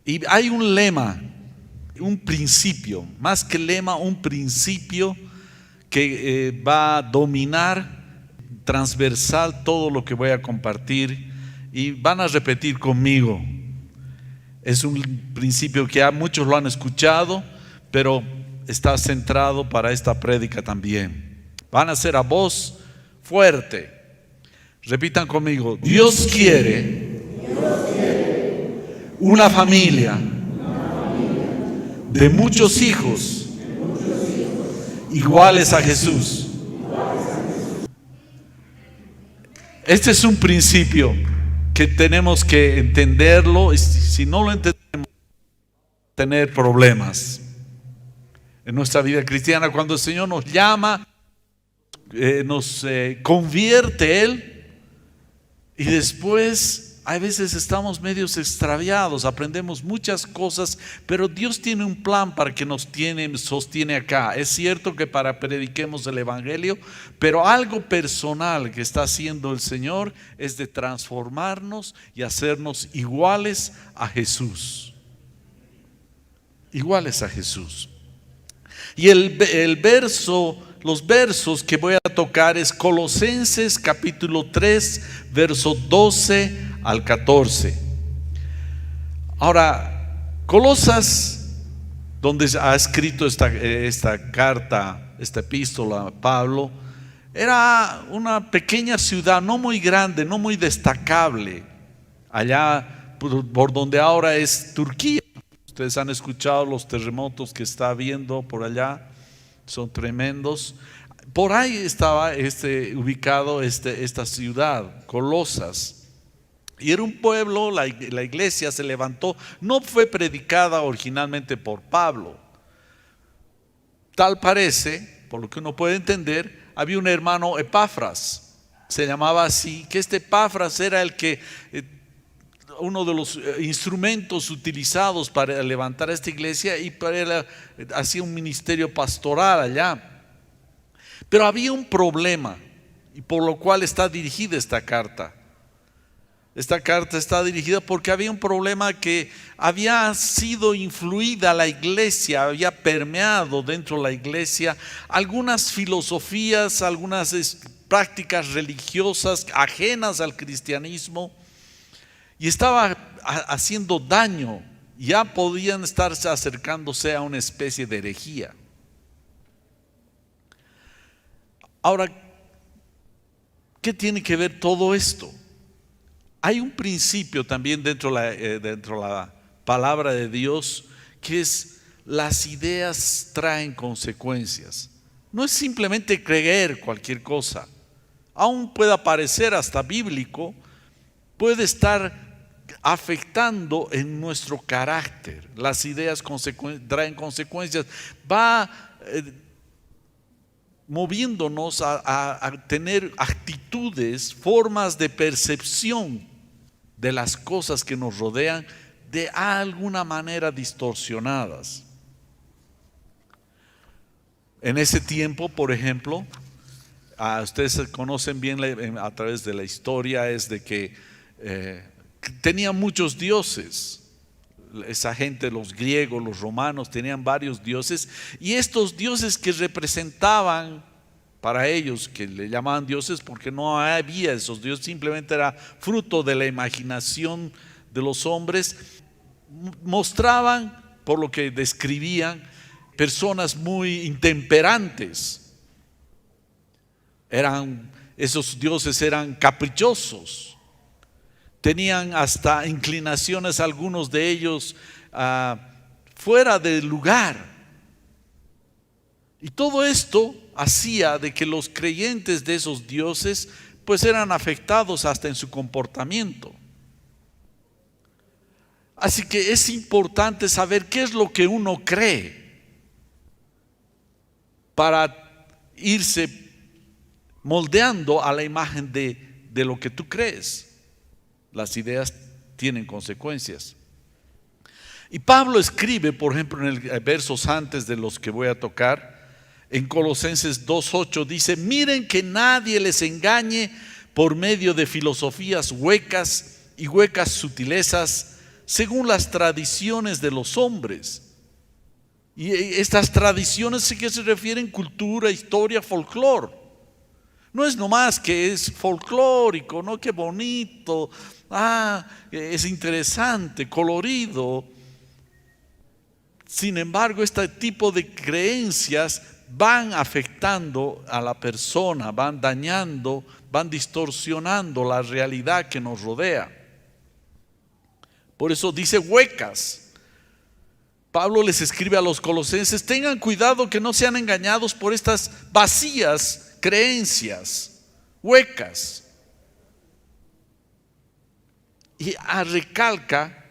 Y hay un lema, un principio, más que lema, un principio que va a dominar transversal todo lo que voy a compartir, y van a repetir conmigo. Es un principio que ya muchos lo han escuchado, pero está centrado para esta prédica también. Van a ser a voz fuerte. Repitan conmigo: Dios quiere una familia de muchos hijos iguales a Jesús. Este es un principio que tenemos que entenderlo, y si no lo entendemos, tener problemas en nuestra vida cristiana. Cuando el Señor nos llama, nos convierte Él, y después a veces estamos medios extraviados, aprendemos muchas cosas, pero Dios tiene un plan para que nos sostiene acá. Es cierto que para prediquemos el Evangelio, pero algo personal que está haciendo el Señor es de transformarnos y hacernos iguales a Jesús. Iguales a Jesús. Y los versos que voy a tocar es Colosenses capítulo 3, verso 12 al 14. Ahora, Colosas, donde ha escrito esta carta, esta epístola, Pablo, era una pequeña ciudad, no muy grande, no muy destacable, allá por donde ahora es Turquía. Ustedes han escuchado los terremotos que está habiendo por allá, son tremendos. Por ahí estaba ubicado esta ciudad, Colosas. Y era un pueblo, la iglesia se levantó, no fue predicada originalmente por Pablo. Tal parece, por lo que uno puede entender, había un hermano Epafras, se llamaba así, que este Epafras era uno de los instrumentos utilizados para levantar esta iglesia, y para él hacía un ministerio pastoral allá. Pero había un problema, y por lo cual está dirigida esta carta. Esta carta está dirigida porque había un problema, que había sido influida la iglesia, había permeado dentro de la iglesia algunas filosofías, algunas prácticas religiosas ajenas al cristianismo, y estaba haciendo daño. Ya podían estarse acercándose a una especie de herejía. Ahora, ¿qué tiene que ver todo esto? Hay un principio también dentro de la palabra de Dios, que es: las ideas traen consecuencias. No es simplemente creer cualquier cosa, aún pueda parecer hasta bíblico, puede estar afectando en nuestro carácter. Las ideas traen consecuencias, va moviéndonos a tener actitudes, formas de percepción de las cosas que nos rodean de alguna manera distorsionadas. En ese tiempo, por ejemplo, ustedes conocen bien a través de la historia, es de que tenían muchos dioses. Esa gente, los griegos, los romanos, tenían varios dioses, y estos dioses que representaban para ellos, que le llamaban dioses porque no había esos dioses, simplemente era fruto de la imaginación de los hombres, mostraban, por lo que describían, personas muy intemperantes. Esos dioses eran caprichosos, tenían hasta inclinaciones, algunos de ellos fuera del lugar. Y todo esto hacía de que los creyentes de esos dioses pues eran afectados hasta en su comportamiento. Así que es importante saber qué es lo que uno cree para irse moldeando a la imagen de lo que tú crees. Las ideas tienen consecuencias. Y Pablo escribe, por ejemplo, en el versos antes de los que voy a tocar, en Colosenses 2:8 dice: miren que nadie les engañe por medio de filosofías huecas y huecas sutilezas, según las tradiciones de los hombres. Y estas tradiciones sí que se refieren cultura, historia, folclore. No es nomás que es folclórico, ¿no? Qué bonito, es interesante, colorido. Sin embargo, este tipo de creencias van afectando a la persona, van dañando, van distorsionando la realidad que nos rodea. Por eso dice huecas. Pablo les escribe a los colosenses: tengan cuidado que no sean engañados por estas vacías creencias, huecas. Y recalca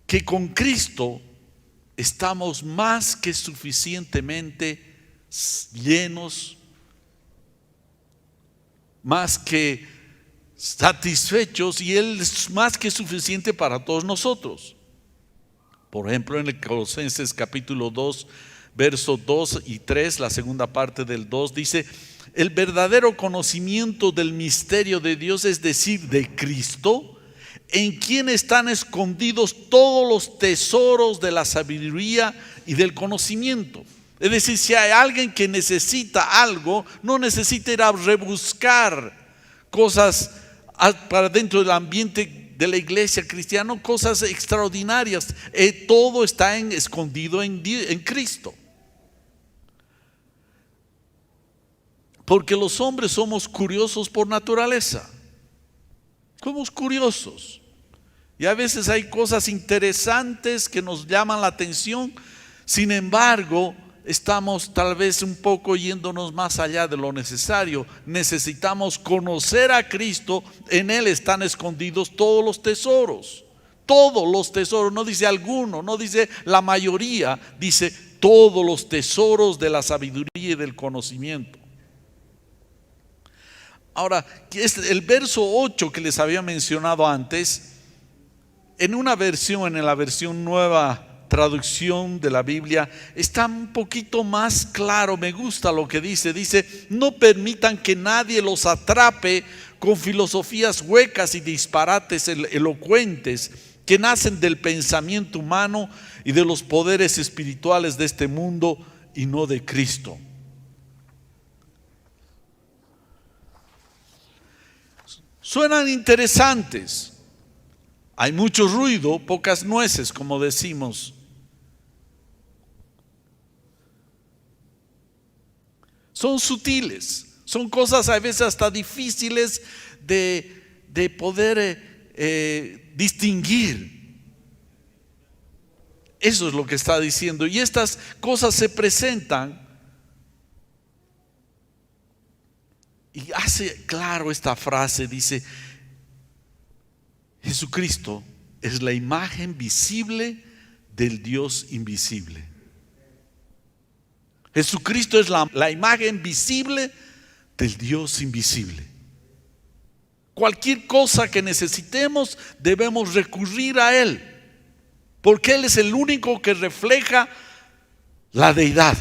que con Cristo estamos más que suficientemente llenos, más que satisfechos, y Él es más que suficiente para todos nosotros. Por ejemplo, en el Colosenses capítulo 2, versos 2 y 3, la segunda parte del 2 dice: el verdadero conocimiento del misterio de Dios, es decir, de Cristo, en quien están escondidos todos los tesoros de la sabiduría y del conocimiento. Es decir, si hay alguien que necesita algo, no necesita ir a rebuscar cosas para dentro del ambiente de la iglesia cristiana, cosas extraordinarias. Todo está escondido en Cristo. Porque los hombres somos curiosos por naturaleza. Somos curiosos. Y a veces hay cosas interesantes que nos llaman la atención. Sin embargo, estamos tal vez un poco yéndonos más allá de lo necesario. Necesitamos conocer a Cristo. En Él están escondidos todos los tesoros. Todos los tesoros. No dice alguno, no dice la mayoría. Dice todos los tesoros de la sabiduría y del conocimiento. Ahora, el verso 8 que les había mencionado antes, en una versión, en la versión nueva traducción de la Biblia, está un poquito más claro. Me gusta lo que dice. Dice, no permitan que nadie los atrape con filosofías huecas y disparates elocuentes que nacen del pensamiento humano y de los poderes espirituales de este mundo y no de Cristo. Suenan interesantes. Hay mucho ruido, pocas nueces, como decimos. Son sutiles, son cosas a veces hasta difíciles de poder distinguir. Eso es lo que está diciendo. Y estas cosas se presentan. Y hace claro esta frase, dice, Jesucristo es la imagen visible del Dios invisible. Jesucristo es la imagen visible del Dios invisible. Cualquier cosa que necesitemos debemos recurrir a Él, porque Él es el único que refleja la deidad.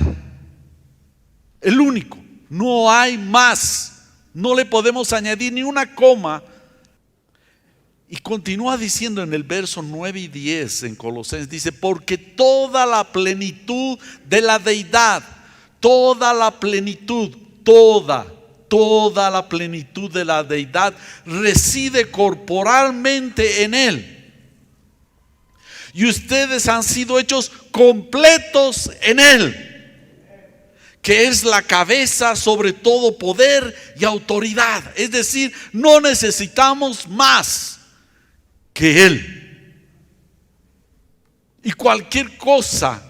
El único, no hay más. No le podemos añadir ni una coma. Y continúa diciendo en el verso 9 y 10 en Colosenses, dice, porque toda la plenitud de la deidad, toda la plenitud, toda la plenitud de la deidad reside corporalmente en Él. Y ustedes han sido hechos completos en Él, que es la cabeza sobre todo poder y autoridad. Es decir, no necesitamos más que Él. Y cualquier cosa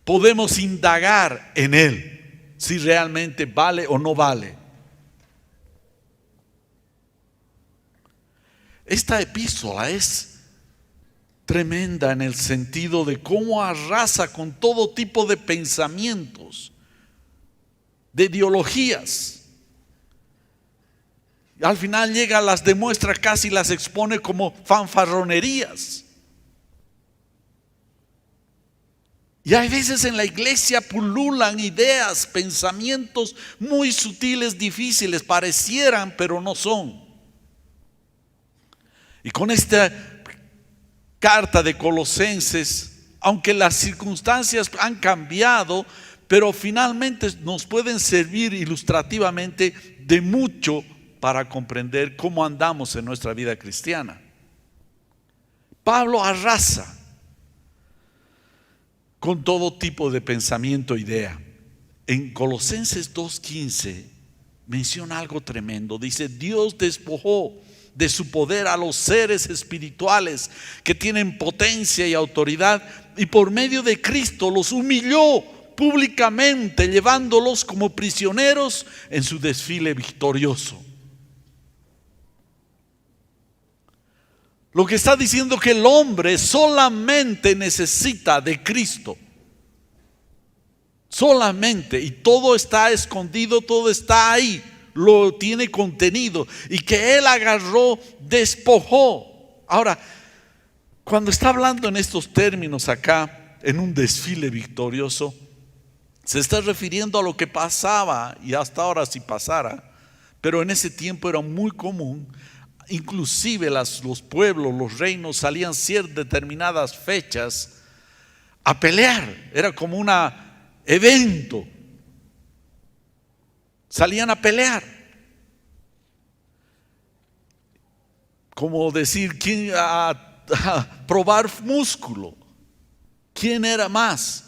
podemos indagar en Él, si realmente vale o no vale. Esta epístola es tremenda en el sentido de cómo arrasa con todo tipo de pensamientos, de ideologías. Al final llega, las demuestra, casi las expone como fanfarronerías. Y hay veces en la iglesia pululan ideas, pensamientos muy sutiles, difíciles, parecieran, pero no son. Y con esta carta de Colosenses, aunque las circunstancias han cambiado, pero finalmente nos pueden servir ilustrativamente de mucho para comprender cómo andamos en nuestra vida cristiana. Pablo arrasa con todo tipo de pensamiento e idea. En Colosenses 2:15 menciona algo tremendo. Dice, Dios despojó de su poder a los seres espirituales que tienen potencia y autoridad, y por medio de Cristo los humilló públicamente, llevándolos como prisioneros en su desfile victorioso. Lo que está diciendo que el hombre solamente necesita de Cristo. Solamente, y todo está escondido, todo está ahí, lo tiene contenido, y que Él agarró, despojó. Ahora, cuando está hablando en estos términos acá, en un desfile victorioso, se está refiriendo a lo que pasaba, y hasta ahora si pasara, pero en ese tiempo era muy común. Inclusive los pueblos, los reinos salían ciertas determinadas fechas a pelear. Era como una evento, salían a pelear. Como decir, a probar músculo. ¿Quién era más?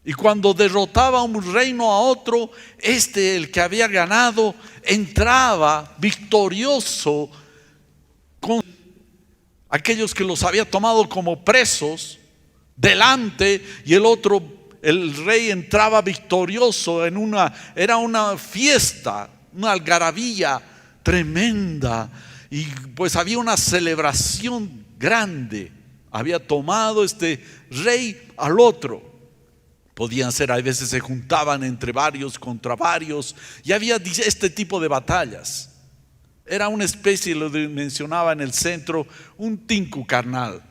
Y cuando derrotaba un reino a otro, el que había ganado, entraba victorioso con aquellos que los había tomado como presos delante, y el rey entraba victorioso era una fiesta, una algarabía tremenda, y pues había una celebración grande. Había tomado este rey al otro. Podían ser, a veces se juntaban entre varios contra varios, y había este tipo de batallas. Era una especie, lo mencionaba en el centro, un tinku carnal.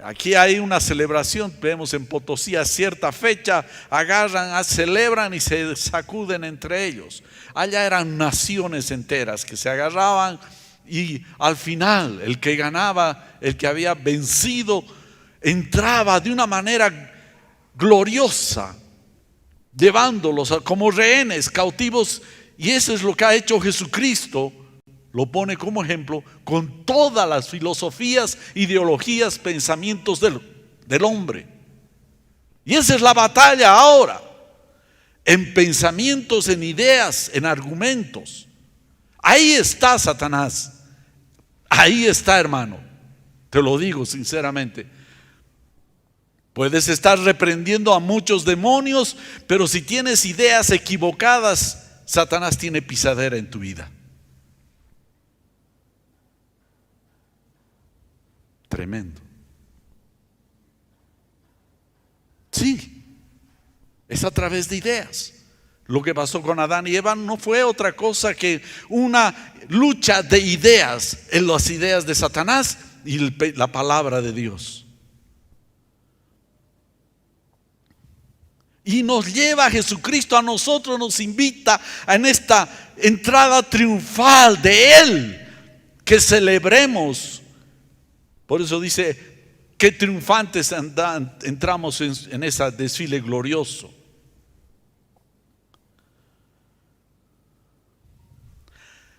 Aquí hay una celebración, vemos en Potosí, a cierta fecha agarran, celebran y se sacuden entre ellos. Allá eran naciones enteras que se agarraban, y al final el que ganaba, el que había vencido, entraba de una manera gloriosa, llevándolos como rehenes, cautivos. Y eso es lo que ha hecho Jesucristo. Lo pone como ejemplo con todas las filosofías, ideologías, pensamientos del hombre. Y esa es la batalla ahora, en pensamientos, en ideas, en argumentos. Ahí está Satanás. Ahí está, hermano. Te lo digo sinceramente. Puedes estar reprendiendo a muchos demonios, pero si tienes ideas equivocadas, Satanás tiene pisadera en tu vida. Tremendo. Sí, es a través de ideas. Lo que pasó con Adán y Eva no fue otra cosa que una lucha de ideas, en las ideas de Satanás y la palabra de Dios. Y nos lleva a Jesucristo, a nosotros nos invita en esta entrada triunfal de Él, que celebremos. Por eso dice que triunfantes entramos en ese desfile glorioso.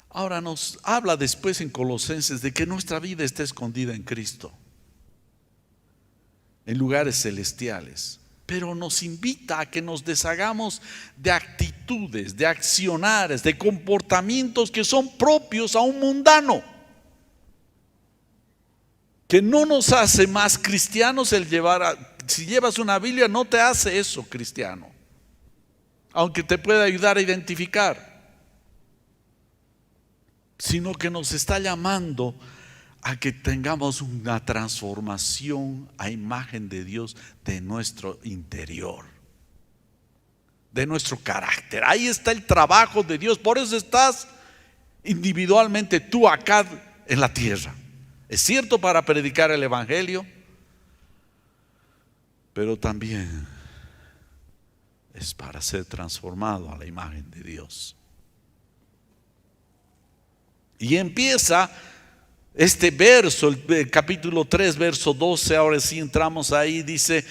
Ahora nos habla después en Colosenses de que nuestra vida está escondida en Cristo, en lugares celestiales. Pero nos invita a que nos deshagamos de actitudes, de accionares, de comportamientos que son propios a un mundano, que no nos hace más cristianos el si llevas una Biblia no te hace eso cristiano, aunque te pueda ayudar a identificar, sino que nos está llamando a que tengamos una transformación a imagen de Dios de nuestro interior, de nuestro carácter. Ahí está el trabajo de Dios. Por eso estás individualmente tú acá en la tierra. Es cierto, para predicar el evangelio, pero también es para ser transformado a la imagen de Dios. Y empieza este verso, el capítulo 3, verso 12, ahora sí entramos ahí, dice: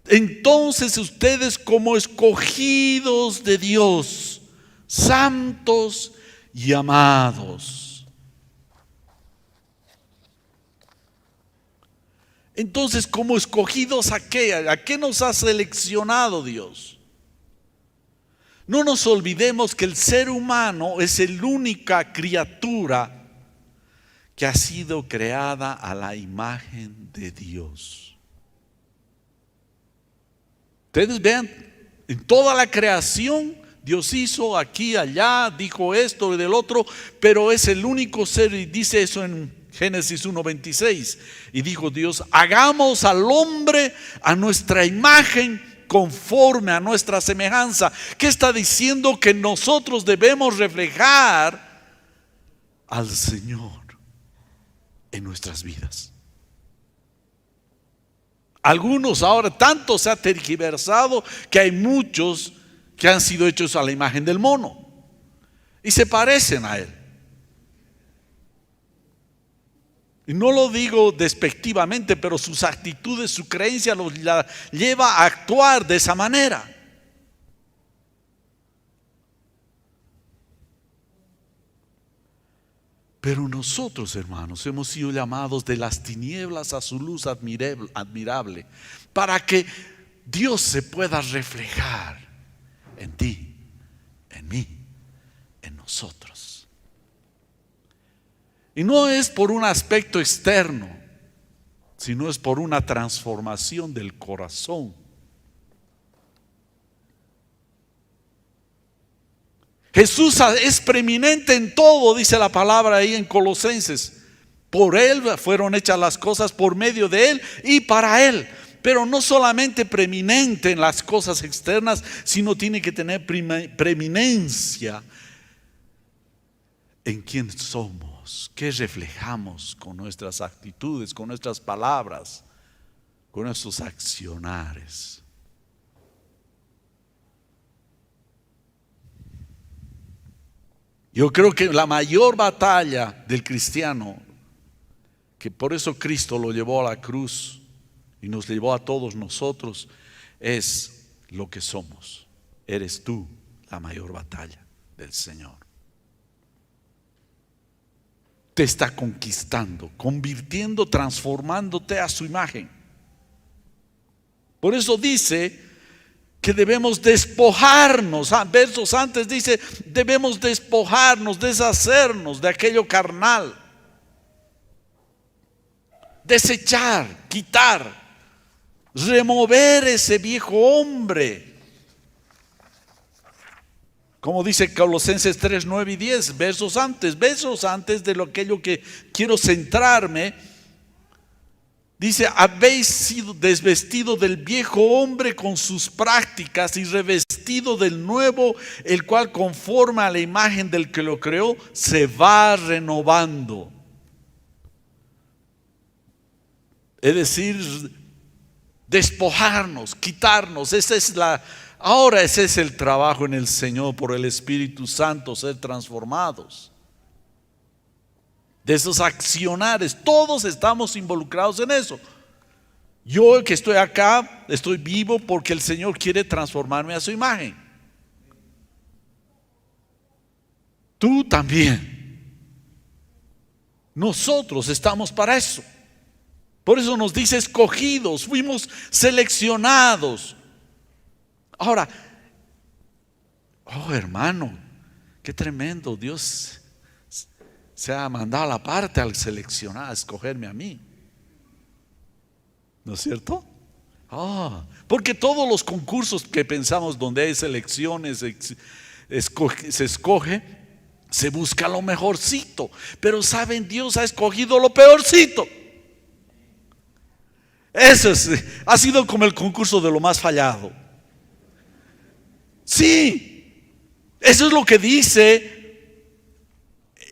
entonces ustedes, como escogidos de Dios, santos y amados. Entonces, como escogidos, ¿a qué? ¿A qué nos ha seleccionado Dios? No nos olvidemos que el ser humano es la única criatura que ha sido creada a la imagen de Dios. Ustedes vean, en toda la creación Dios hizo aquí, allá, dijo esto y del otro, pero es el único ser, y dice eso en Génesis 1:26, y dijo Dios: hagamos al hombre a nuestra imagen, conforme a nuestra semejanza. ¿Qué está diciendo? Que nosotros debemos reflejar al Señor en nuestras vidas. Algunos ahora, tanto se ha tergiversado que hay muchos que han sido hechos a la imagen del mono y se parecen a él. Y no lo digo despectivamente, pero sus actitudes, su creencia la lleva a actuar de esa manera. Pero nosotros, hermanos, hemos sido llamados de las tinieblas a su luz admirable, para que Dios se pueda reflejar en ti, en mí, en nosotros. Y no es por un aspecto externo, sino es por una transformación del corazón. Jesús es preeminente en todo, dice la palabra ahí en Colosenses. Por Él fueron hechas las cosas, por medio de Él y para Él. Pero no solamente preeminente en las cosas externas, sino tiene que tener preeminencia en quién somos, qué reflejamos con nuestras actitudes, con nuestras palabras, con nuestros accionares. Yo creo que la mayor batalla del cristiano, que por eso Cristo lo llevó a la cruz y nos llevó a todos nosotros, es lo que somos. Eres tú la mayor batalla del Señor. Te está conquistando, convirtiendo, transformándote a su imagen. Por eso dice que debemos despojarnos. Versos antes dice, debemos despojarnos, deshacernos de aquello carnal, desechar, quitar, remover ese viejo hombre. Como dice Colosenses 3, 9 y 10, versos antes de aquello que quiero centrarme. Dice, habéis sido desvestido del viejo hombre con sus prácticas y revestido del nuevo, el cual conforme a la imagen del que lo creó, se va renovando. Es decir, despojarnos, quitarnos. Ahora ese es el trabajo en el Señor por el Espíritu Santo, ser transformados. De esos accionares, todos estamos involucrados en eso. Yo que estoy acá, estoy vivo porque el Señor quiere transformarme a su imagen. Tú también. Nosotros estamos para eso. Por eso nos dice escogidos, fuimos seleccionados. Ahora, hermano, qué tremendo, Dios se ha mandado a la parte al seleccionar, a escogerme a mí. ¿No es cierto? Porque todos los concursos que pensamos donde hay selecciones, se escoge, se busca lo mejorcito. Pero saben, Dios ha escogido lo peorcito. Eso ha sido como el concurso de lo más fallado. Sí, eso es lo que dice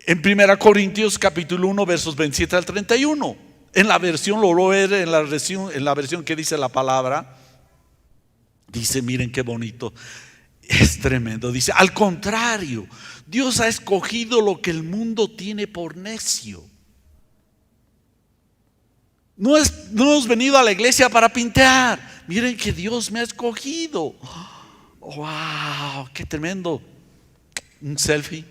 en 1 Corintios capítulo 1 versos 27 al 31. En la versión en la versión que dice la palabra, dice, miren qué bonito, es tremendo. Dice, al contrario, Dios ha escogido lo que el mundo tiene por necio. No hemos venido a la iglesia para pintar. Miren que Dios me ha escogido. Wow, qué tremendo. Un selfie.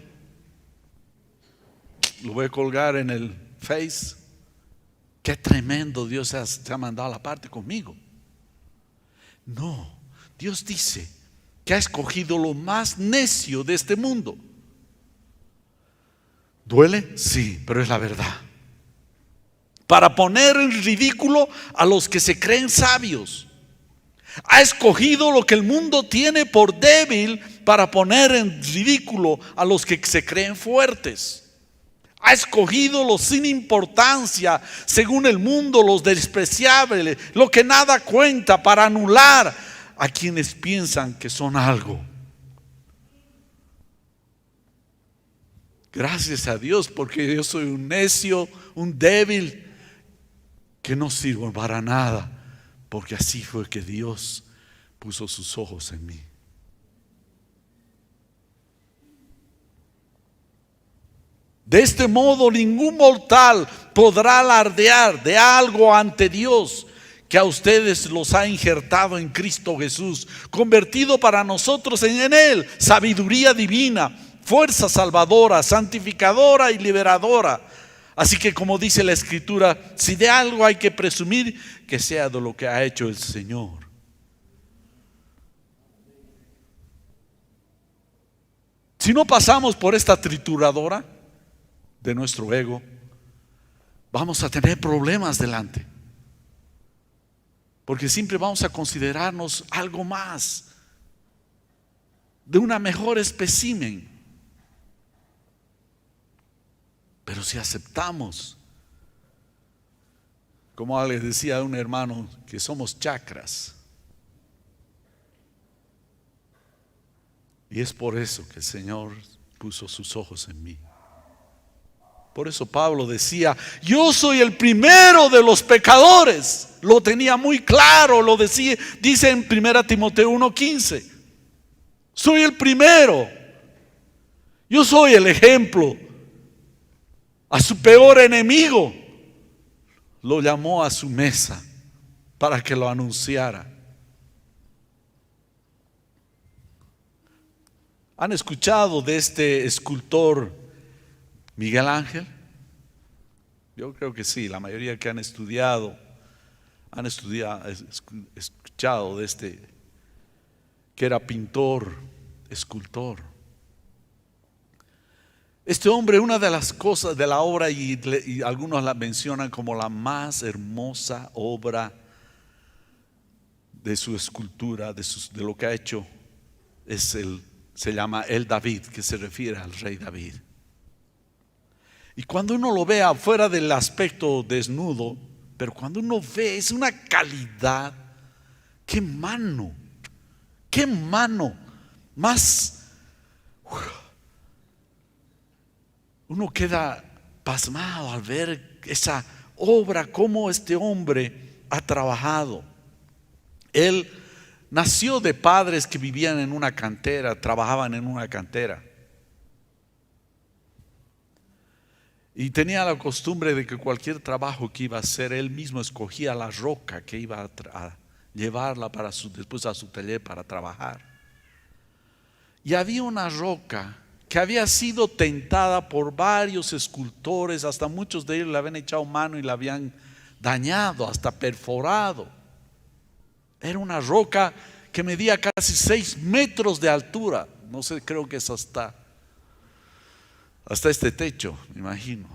Lo voy a colgar en el Face. Qué tremendo, Dios se ha mandado a la parte conmigo. No, Dios dice que ha escogido lo más necio de este mundo. ¿Duele? Sí, pero es la verdad. Para poner en ridículo a los que se creen sabios. Ha escogido lo que el mundo tiene por débil para poner en ridículo a los que se creen fuertes. Ha escogido los sin importancia, según el mundo, los despreciables, lo que nada cuenta, para anular a quienes piensan que son algo. Gracias a Dios, porque yo soy un necio, un débil, que no sirvo para nada, porque así fue que Dios puso sus ojos en mí. De este modo ningún mortal podrá alardear de algo ante Dios, que a ustedes los ha injertado en Cristo Jesús, convertido para nosotros en Él sabiduría divina, fuerza salvadora, santificadora y liberadora. Así que, como dice la Escritura, si de algo hay que presumir, que sea de lo que ha hecho el Señor. Si no pasamos por esta trituradora de nuestro ego, vamos a tener problemas delante. Porque siempre vamos a considerarnos algo más, de una mejor espécimen. Pero si aceptamos, como les decía a un hermano, que somos chakras. Y es por eso que el Señor puso sus ojos en mí. Por eso Pablo decía, yo soy el primero de los pecadores. Lo tenía muy claro, lo decía, dice en 1 Timoteo 1:15. Soy el primero. Yo soy el ejemplo. A su peor enemigo lo llamó a su mesa para que lo anunciara. ¿Han escuchado de este escultor Miguel Ángel? Yo creo que sí, la mayoría que han escuchado de este, que era pintor, escultor. Este hombre, una de las cosas de la obra, y algunos la mencionan como la más hermosa obra de su escultura, de lo que ha hecho, se llama El David, que se refiere al rey David. Y cuando uno lo ve afuera del aspecto desnudo, pero cuando uno ve, es una calidad, qué mano más. Uno queda pasmado al ver esa obra, cómo este hombre ha trabajado. Él nació de padres que vivían en una cantera, trabajaban en una cantera. Y tenía la costumbre de que cualquier trabajo que iba a hacer, él mismo escogía la roca que iba a llevarla después a su taller para trabajar. Y había una roca que había sido tentada por varios escultores, hasta muchos de ellos le habían echado mano y la habían dañado, hasta perforado. Era una roca que medía casi 6 metros de altura. No sé, creo que es hasta este techo, me imagino.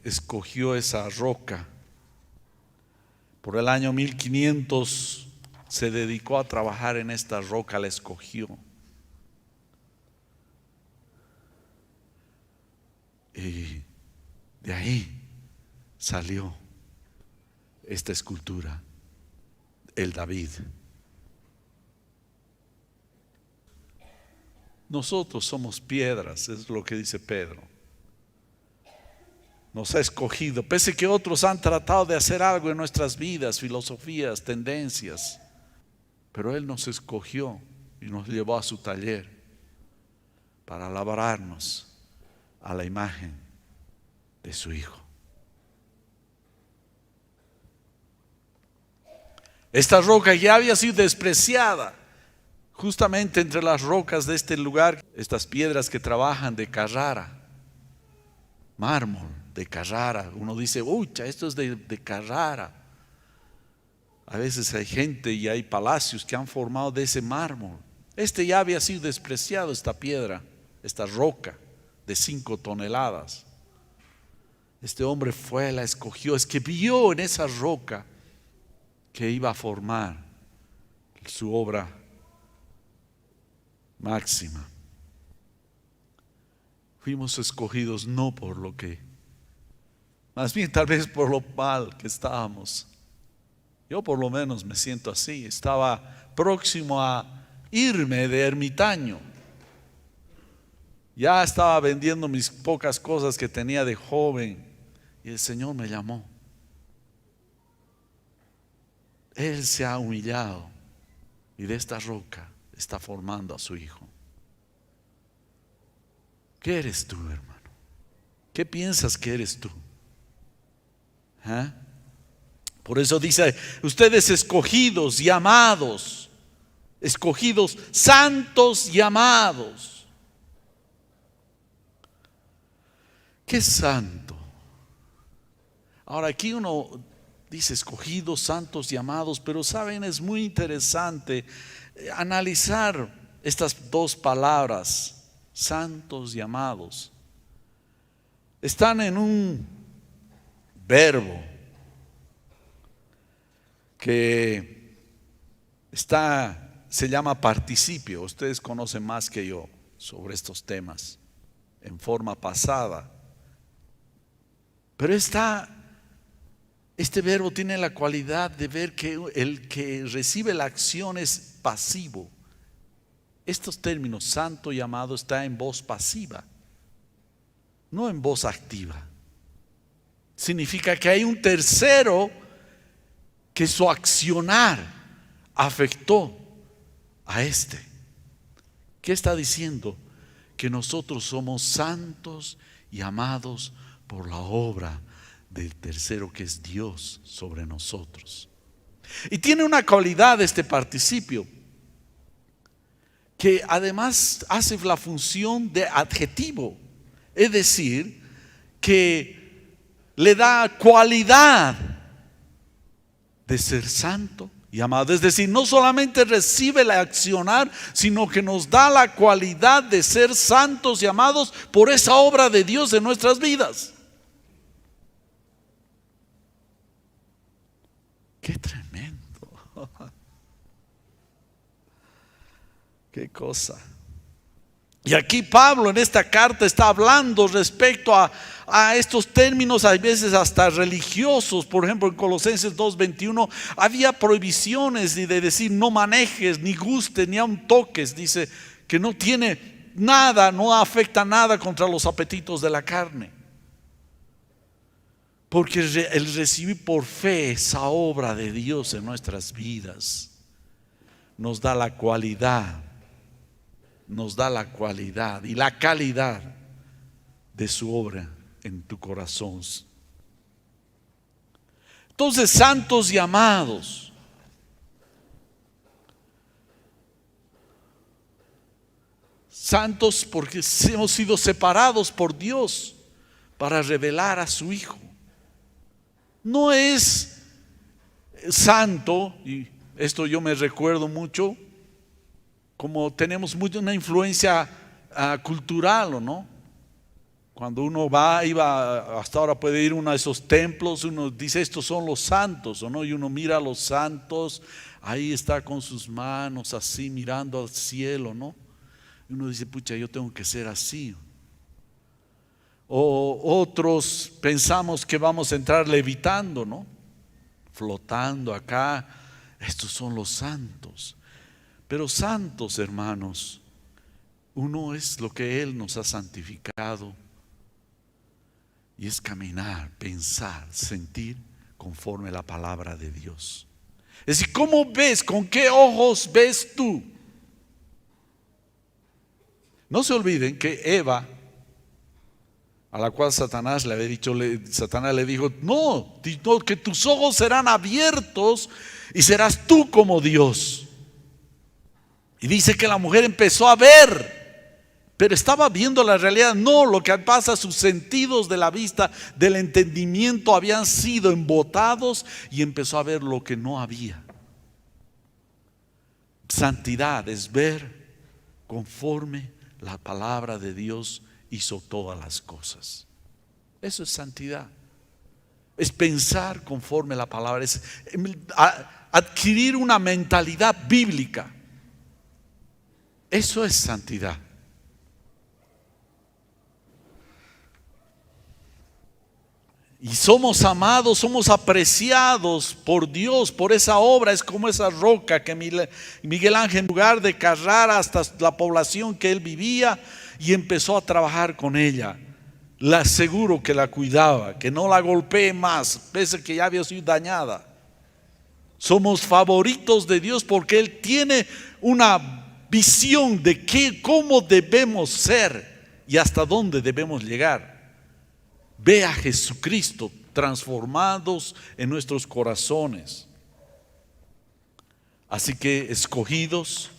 Escogió esa roca. Por el año 1500 se dedicó a trabajar en esta roca, la escogió. Y de ahí salió esta escultura, el David. Nosotros somos piedras, es lo que dice Pedro. Nos ha escogido, pese que otros han tratado de hacer algo en nuestras vidas, filosofías, tendencias, pero Él nos escogió y nos llevó a su taller para labrarnos a la imagen de su Hijo. Esta roca ya había sido despreciada. Justamente entre las rocas de este lugar, estas piedras que trabajan de Carrara, mármol de Carrara. Uno dice, uy, esto es de Carrara. A veces hay gente y hay palacios que han formado de ese mármol. Ya había sido despreciado, esta piedra, esta roca de 5 toneladas. Este hombre la escogió, es que vio en esa roca que iba a formar su obra máxima. Fuimos escogidos no por lo que, más bien tal vez por lo mal que estábamos. Yo por lo menos me siento así. Estaba próximo a irme de ermitaño. Ya estaba vendiendo mis pocas cosas que tenía de joven y el Señor me llamó. Él se ha humillado y de esta roca está formando a su Hijo. ¿Qué eres tú, hermano? ¿Qué piensas que eres tú? ¿Ah? Por eso dice, ustedes escogidos y amados, escogidos, santos y amados. ¿Qué es santo? Ahora aquí uno dice escogidos, santos y amados, pero saben, es muy interesante analizar estas dos palabras, santos y amados. Están en un verbo que se llama participio. Ustedes conocen más que yo sobre estos temas en forma pasada. Pero este verbo tiene la cualidad de ver que el que recibe la acción es pasivo. Estos términos, santo y amado, está en voz pasiva, no en voz activa. Significa que hay un tercero que su accionar afectó a este. ¿Qué está diciendo? Que nosotros somos santos y amados por la obra del tercero, que es Dios, sobre nosotros. Y tiene una cualidad este participio, que además hace la función de adjetivo, es decir, que le da cualidad de ser santo y amado. Es decir, no solamente recibe la accionar, sino que nos da la cualidad de ser santos y amados por esa obra de Dios en nuestras vidas. Qué tremendo. Qué cosa. Y aquí Pablo en esta carta está hablando respecto a estos términos, a veces hasta religiosos. Por ejemplo, en Colosenses 2:21 había prohibiciones de decir no manejes, ni gustes, ni aun toques. Dice que no tiene nada, no afecta nada contra los apetitos de la carne. Porque el recibir por fe esa obra de Dios en nuestras vidas nos da la cualidad y la calidad de su obra en tu corazón. Entonces, santos y amados, santos porque hemos sido separados por Dios para revelar a su Hijo. No es santo, y esto yo me recuerdo mucho, como tenemos mucho una influencia cultural, ¿o no? Cuando uno iba, hasta ahora puede ir a uno de esos templos, uno dice estos son los santos, ¿o no? Y uno mira a los santos, ahí está con sus manos así mirando al cielo, ¿no? Y uno dice, pucha, yo tengo que ser así. O otros pensamos que vamos a entrar levitando, ¿no? Flotando acá. Estos son los santos. Pero santos, hermanos, uno es lo que Él nos ha santificado, y es caminar, pensar, sentir conforme a la palabra de Dios. Es decir, ¿cómo ves? ¿Con qué ojos ves tú? No se olviden que Eva, a la cual Satanás le había dicho, Satanás le dijo, no, que tus ojos serán abiertos y serás tú como Dios. Y dice que la mujer empezó a ver, pero estaba viendo la realidad. No, lo que pasa, sus sentidos de la vista, del entendimiento habían sido embotados y empezó a ver lo que no había. Santidad es ver conforme la palabra de Dios hizo todas las cosas. Eso es santidad. Es pensar conforme la palabra, es adquirir una mentalidad bíblica. Eso es santidad. Y somos amados, somos apreciados por Dios, por esa obra. Es como esa roca que Miguel Ángel, en lugar de cargar hasta la población que él vivía, y empezó a trabajar con ella, le aseguro que la cuidaba, que no la golpee más, pese a que ya había sido dañada. Somos favoritos de Dios porque Él tiene una visión de cómo debemos ser y hasta dónde debemos llegar. Ve a Jesucristo transformados en nuestros corazones. Así que, escogidos,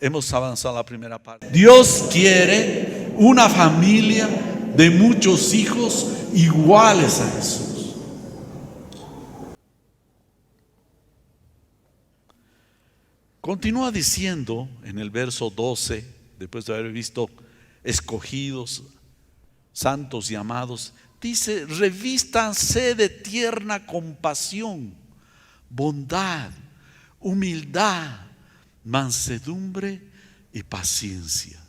hemos avanzado a la primera parte. Dios quiere una familia de muchos hijos iguales a Jesús. Continúa diciendo en el verso 12, después de haber visto escogidos, santos y amados, dice: revístanse de tierna compasión, bondad, humildad, mansedumbre y paciencia.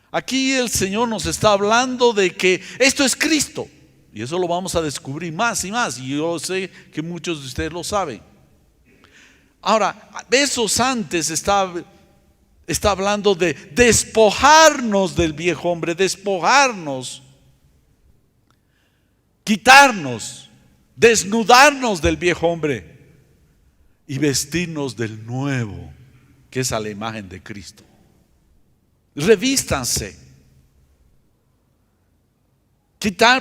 Aquí el Señor nos está hablando de que esto es Cristo, y eso lo vamos a descubrir más y más, y yo sé que muchos de ustedes lo saben. Ahora, versos antes está hablando de despojarnos del viejo hombre, despojarnos, quitarnos, desnudarnos del viejo hombre y vestirnos del nuevo, que es a la imagen de Cristo. Revístanse.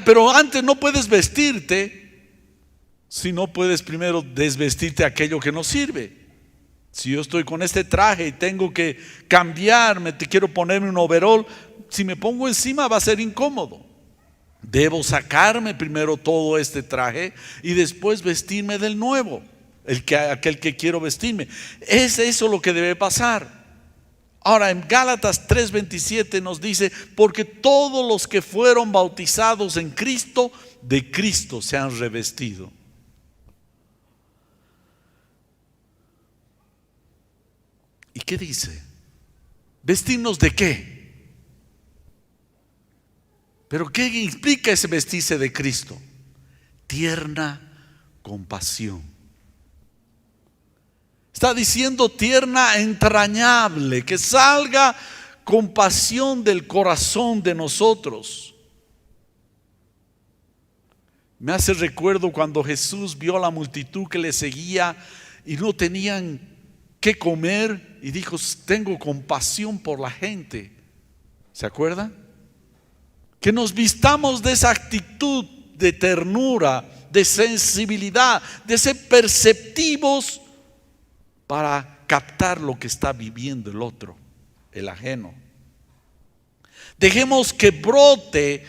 Pero antes no puedes vestirte si no puedes primero desvestirte aquello que no sirve. Si yo estoy con este traje y tengo que cambiarme, quiero ponerme un overol, si me pongo encima va a ser incómodo. Debo sacarme primero todo este traje y después vestirme del nuevo, aquel que quiero vestirme. Es eso lo que debe pasar. Ahora, en Gálatas 3:27 nos dice: porque todos los que fueron bautizados en Cristo, de Cristo se han revestido. ¿Y qué dice? ¿Vestirnos de qué? ¿Pero qué implica ese vestirse de Cristo? Tierna compasión. Está diciendo tierna, entrañable, que salga compasión del corazón de nosotros. Me hace recuerdo cuando Jesús vio a la multitud que le seguía y no tenían qué comer, y dijo: tengo compasión por la gente. ¿Se acuerdan? Que nos vistamos de esa actitud de ternura, de sensibilidad, de ser perceptivos para captar lo que está viviendo el otro, el ajeno. Dejemos que brote,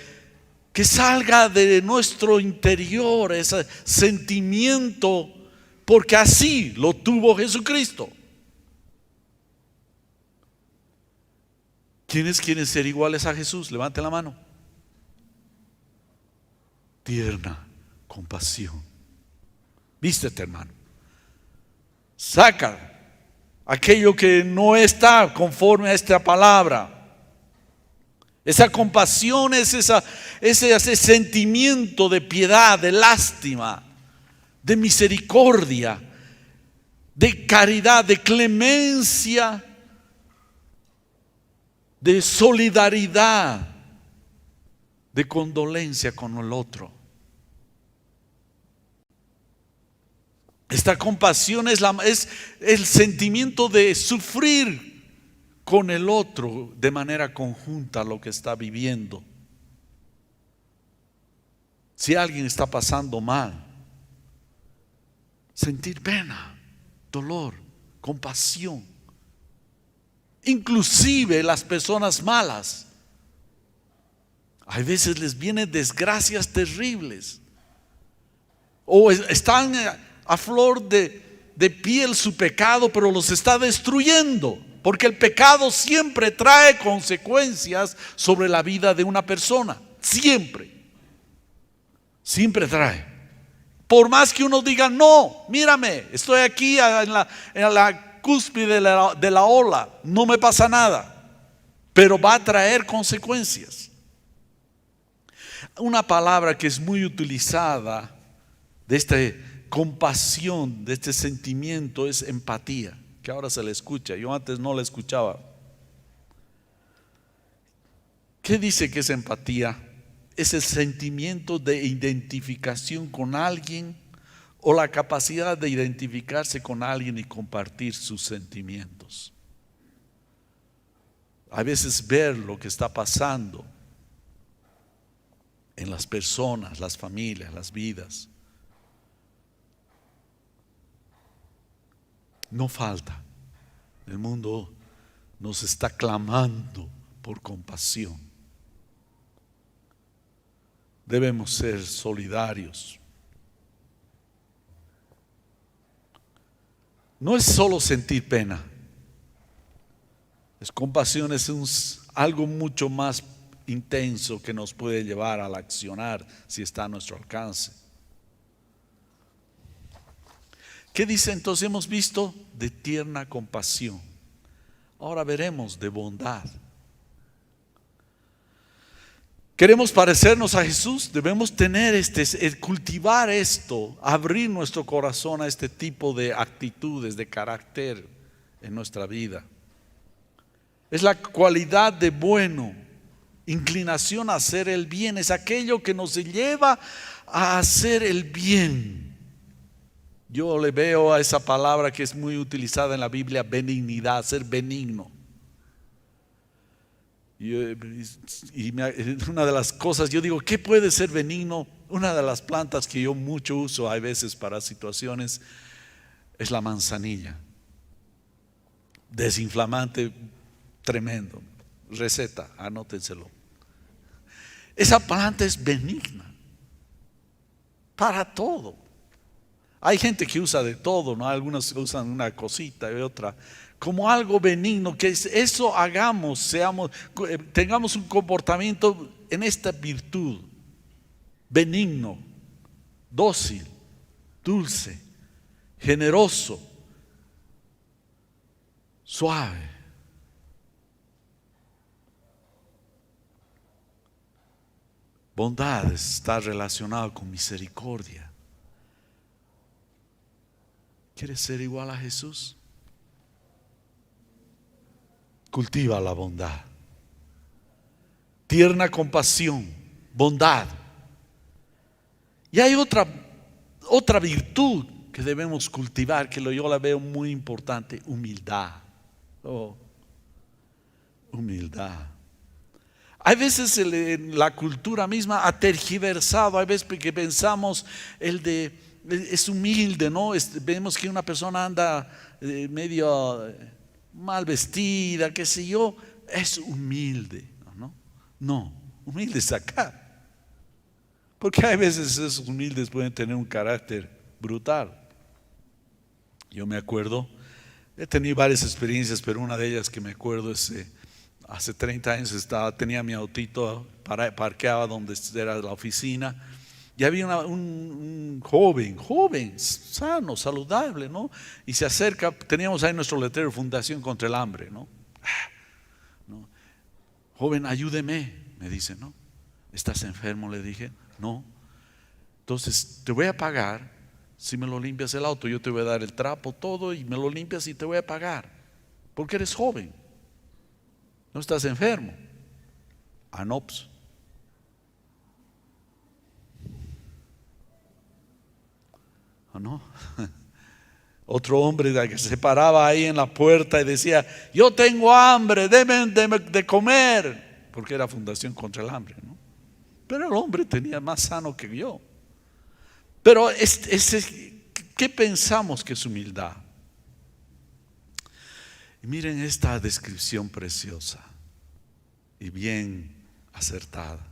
que salga de nuestro interior ese sentimiento, porque así lo tuvo Jesucristo. ¿Quiénes quieren ser iguales a Jesús? Levanten la mano. Tierna compasión. Vístete, hermano. Saca aquello que no está conforme a esta palabra. Esa compasión es ese sentimiento de piedad, de lástima, de misericordia, de caridad, de clemencia, de solidaridad, de condolencia con el otro. Esta compasión es el sentimiento de sufrir con el otro de manera conjunta lo que está viviendo. Si alguien está pasando mal, sentir pena, dolor, compasión. Inclusive las personas malas, a veces les vienen desgracias terribles, o están a flor de piel su pecado, pero los está destruyendo, porque el pecado siempre trae consecuencias sobre la vida de una persona. Siempre trae. Por más que uno diga: no, mírame, estoy aquí en la cúspide de la ola, no me pasa nada, pero va a traer consecuencias. Una palabra que es muy utilizada de esta compasión, de este sentimiento, es empatía, que ahora se le escucha. Yo antes no la escuchaba. ¿Qué dice que es empatía? Es el sentimiento de identificación con alguien, o la capacidad de identificarse con alguien y compartir sus sentimientos. A veces ver lo que está pasando en las personas, las familias, las vidas. No falta. El mundo nos está clamando por compasión. Debemos ser solidarios. No es solo sentir pena. Compasión es algo mucho más intenso que nos puede llevar al accionar si está a nuestro alcance. ¿Qué dice entonces? Hemos visto de tierna compasión. Ahora veremos de bondad. ¿Queremos parecernos a Jesús? Debemos tener cultivar esto, abrir nuestro corazón a este tipo de actitudes, de carácter en nuestra vida. Es la cualidad de bueno, inclinación a hacer el bien, es aquello que nos lleva a hacer el bien. Yo le veo a esa palabra que es muy utilizada en la Biblia, benignidad, ser benigno. Y una de las cosas, yo digo, ¿qué puede ser benigno? Una de las plantas que yo mucho uso a veces para situaciones es la manzanilla. Desinflamante tremendo. Receta, anótenselo. Esa planta es benigna para todo. Hay gente que usa de todo, ¿no? Algunos usan una cosita y otra como algo benigno, que eso hagamos, tengamos un comportamiento en esta virtud, benigno, dócil, dulce, generoso, suave. Bondad está relacionado con misericordia. ¿Quieres ser igual a Jesús? Cultiva la bondad, tierna compasión, bondad. Y hay otra virtud que debemos cultivar, que yo la veo muy importante, humildad. Humildad. Hay veces la cultura misma ha tergiversado, hay veces que pensamos es humilde, ¿no? Vemos que una persona anda medio mal vestida, qué sé yo, es humilde, ¿no? No, humilde es acá. Porque hay veces esos humildes pueden tener un carácter brutal. Yo me acuerdo, he tenido varias experiencias, pero una de ellas que me acuerdo es hace 30 años tenía mi autito parqueaba donde era la oficina. Y había un joven, sano, saludable, ¿no? Y se acerca, teníamos ahí nuestro letrero, Fundación contra el Hambre, ¿no? Joven, ayúdeme, me dice, ¿no? ¿Estás enfermo? Le dije, no. Entonces, te voy a pagar, si me lo limpias el auto, yo te voy a dar el trapo, todo, y me lo limpias y te voy a pagar, porque eres joven, no estás enfermo. No, pues. ¿No? Otro hombre que se paraba ahí en la puerta y decía, yo tengo hambre, deben de comer, porque era Fundación contra el Hambre, ¿no? Pero el hombre tenía más sano que yo. Pero ¿qué pensamos que es humildad? Y miren esta descripción preciosa y bien acertada.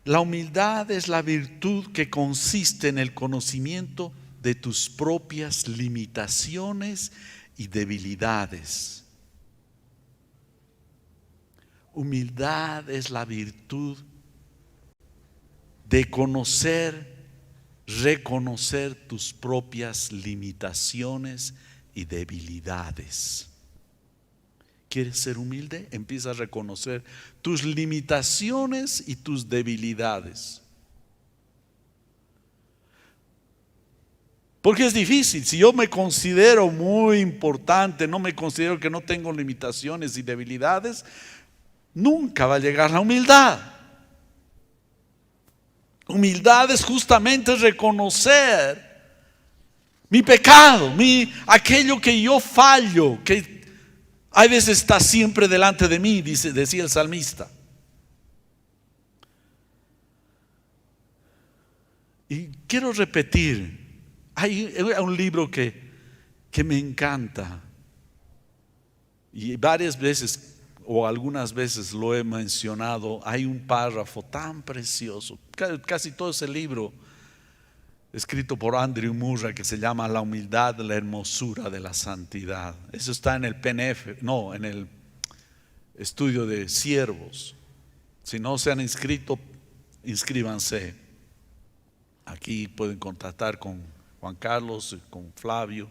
La humildad es la virtud que consiste en el conocimiento de tus propias limitaciones y debilidades. Humildad es la virtud de reconocer tus propias limitaciones y debilidades. ¿Quieres ser humilde? Empieza a reconocer tus limitaciones y tus debilidades. Porque es difícil. Si yo me considero muy importante, no me considero que no tengo limitaciones y debilidades, nunca va a llegar la humildad. Humildad es justamente reconocer mi pecado, aquello que yo fallo, que Hay veces está siempre delante de mí, decía el salmista. Y quiero repetir, hay un libro que me encanta. Y varias veces o algunas veces lo he mencionado. Hay un párrafo tan precioso, casi todo ese libro escrito por Andrew Murray, que se llama La humildad, la hermosura de la santidad. Eso está en el PNF, no, en el estudio de siervos. Si no se han inscrito, inscríbanse. Aquí pueden contactar con Juan Carlos, con Flavio.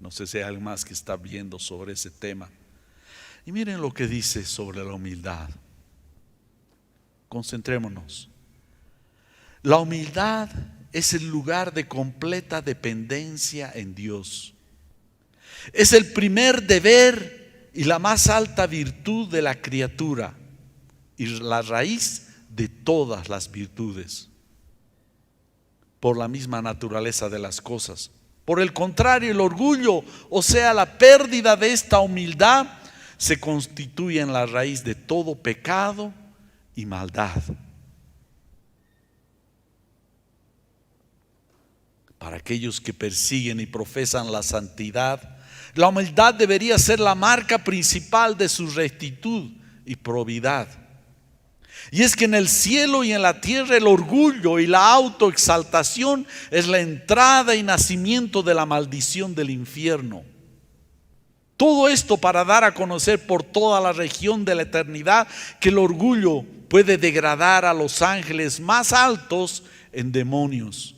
No sé si hay alguien más que está viendo sobre ese tema. Y miren lo que dice sobre la humildad. Concentrémonos. La humildad es el lugar de completa dependencia en Dios. Es el primer deber y la más alta virtud de la criatura y la raíz de todas las virtudes, por la misma naturaleza de las cosas. Por el contrario, el orgullo, o sea, la pérdida de esta humildad, se constituye en la raíz de todo pecado y maldad. Para aquellos que persiguen y profesan la santidad, la humildad debería ser la marca principal de su rectitud y probidad. Y es que en el cielo y en la tierra el orgullo y la autoexaltación es la entrada y nacimiento de la maldición del infierno. Todo esto para dar a conocer por toda la región de la eternidad que el orgullo puede degradar a los ángeles más altos en demonios,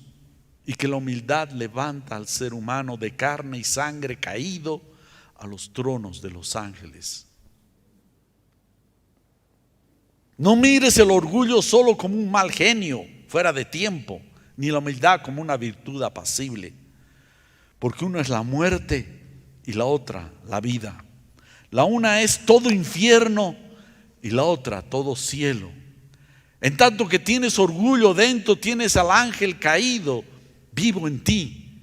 y que la humildad levanta al ser humano de carne y sangre caído a los tronos de los ángeles. No mires el orgullo solo como un mal genio fuera de tiempo, ni la humildad como una virtud apacible, porque uno es la muerte y la otra la vida. La una es todo infierno y la otra todo cielo. En tanto que tienes orgullo dentro, tienes al ángel caído vivo en ti.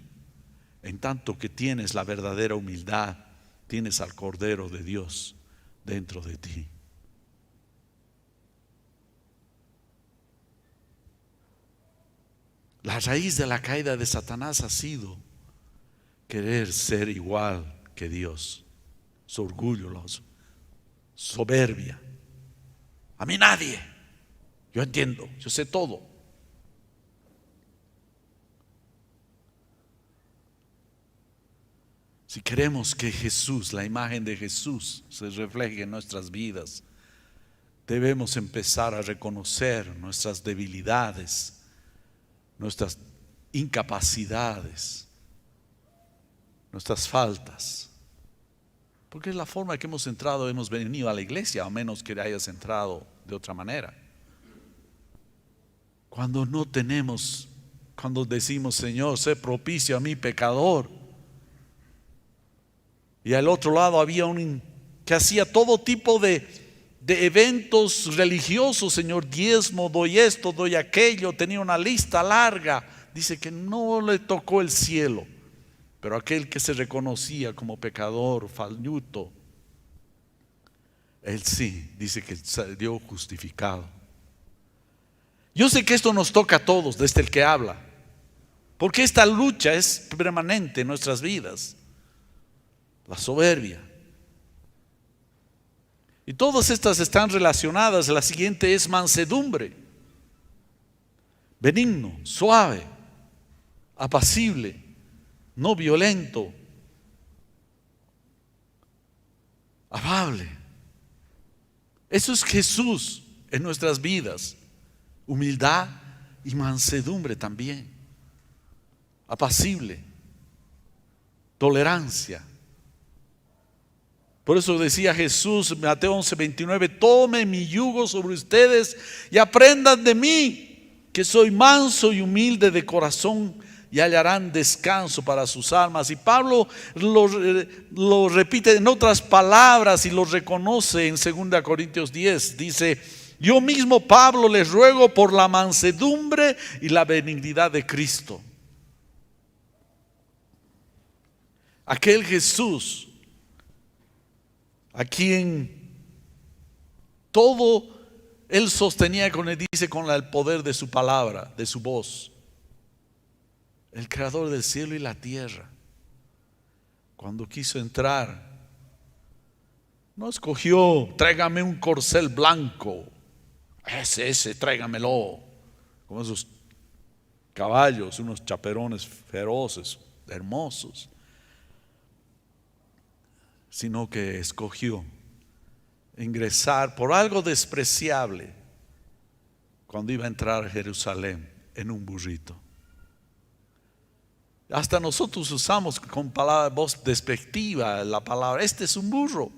En tanto que tienes la verdadera humildad, tienes al Cordero de Dios dentro de ti. La raíz de la caída de Satanás ha sido querer ser igual que Dios. Su orgullo, soberbia. A mí nadie. Yo entiendo, yo sé todo. Si queremos que Jesús, la imagen de Jesús, se refleje en nuestras vidas, debemos empezar a reconocer nuestras debilidades, nuestras incapacidades, nuestras faltas. Porque es la forma que hemos entrado, hemos venido a la iglesia, a menos que hayas entrado de otra manera. Cuando no tenemos, cuando decimos, Señor, sé propicio a mi pecador. Y al otro lado había un que hacía todo tipo de eventos religiosos, Señor, diezmo, doy esto, doy aquello, tenía una lista larga. Dice que no le tocó el cielo, pero aquel que se reconocía como pecador, falluto, él sí, dice que salió justificado. Yo sé que esto nos toca a todos, desde el que habla, porque esta lucha es permanente en nuestras vidas. La soberbia. Y todas estas están relacionadas. La siguiente es mansedumbre. Benigno, suave, apacible, no violento, amable. Eso es Jesús en nuestras vidas. Humildad y mansedumbre también. Apacible, tolerancia. Por eso decía Jesús, Mateo 11:29, tomen mi yugo sobre ustedes y aprendan de mí, que soy manso y humilde de corazón, y hallarán descanso para sus almas. Y Pablo lo repite en otras palabras y lo reconoce en 2 Corintios 10. Dice, yo mismo Pablo les ruego por la mansedumbre y la benignidad de Cristo. Aquel Jesús a quien todo Él sostenía, dice, con el poder de su palabra, de su voz. El creador del cielo y la tierra. Cuando quiso entrar, no escogió, tráigame un corcel blanco, ese, tráigamelo, como esos caballos, unos chaperones feroces, hermosos, sino que escogió ingresar por algo despreciable cuando iba a entrar a Jerusalén en un burrito. Hasta nosotros usamos con palabra, voz despectiva la palabra, este es un burro.